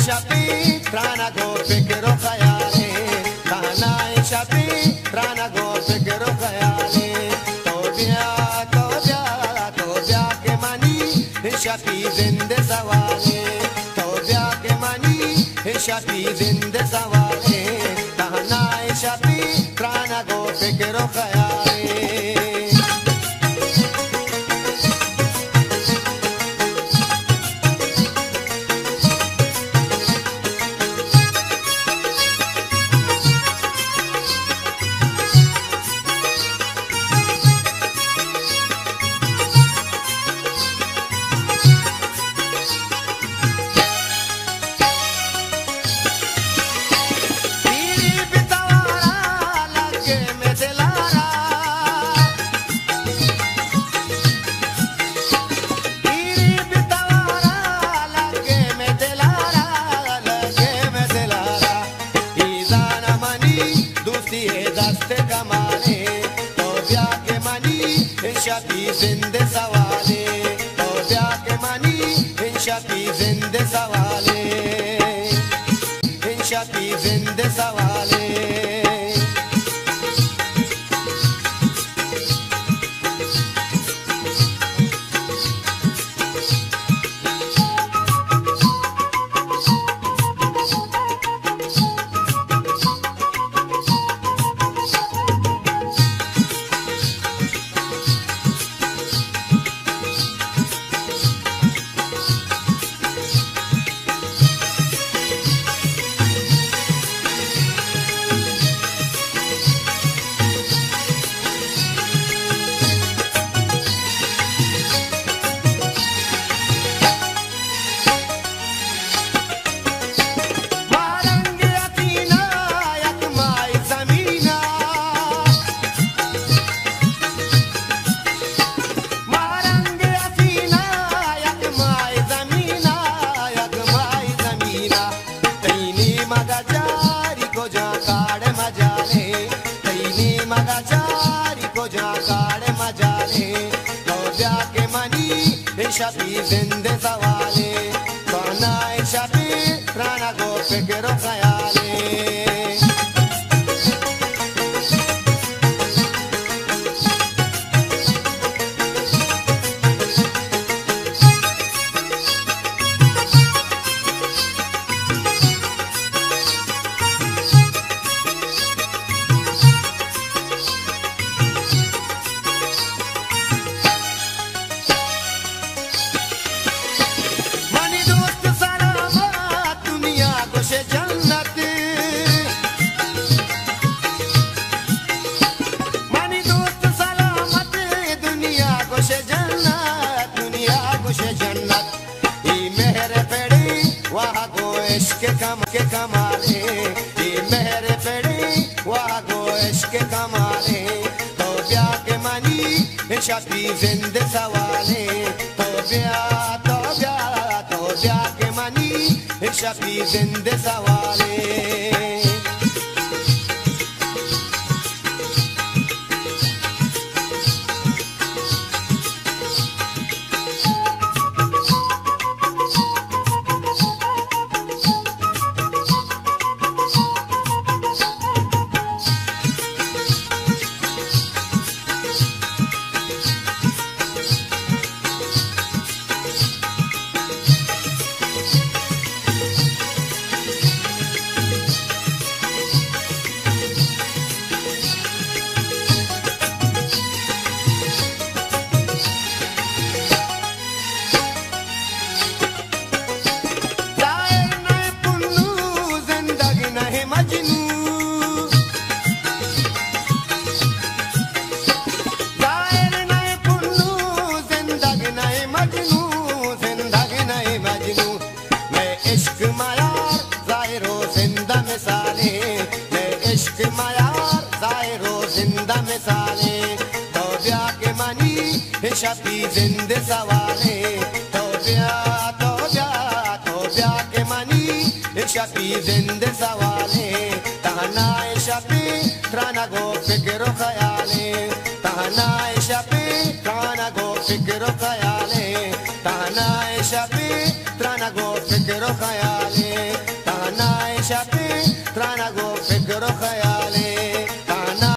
Shapi, Trana go Fikiro Kayale, Tahana Shapi, Trana go Fikiro Kayale, Tobia, Tobia, Tobia Kemani, Shapi Zinde Sawale, Tobia Kemani, Shapi Zinde Sawale, Tahana Shapi, Trana go Fikiro Kayale. Shapi zinde sawale, Tobia ke mani, Shapi zinde sawale, Shapi zinde sawale. Shapi zinde sawale, Kana Shapi, Trana go Fikiro Kayale. के कमाले, ये मेरे पेड़ी वहाँ गोश के कमाले, तो ब्याह के मनी शादी जिंदे सवाले, तो ब्याह के मनी शादी जिंदे सवाले. Shapi zinde sawale, to ब्याह के money Shapi zinde sawale, tahana Shapi trana go fikiro khayale, tahana Shapi trana go fikiro khayale, tahana Shapi trana go fikiro khayale.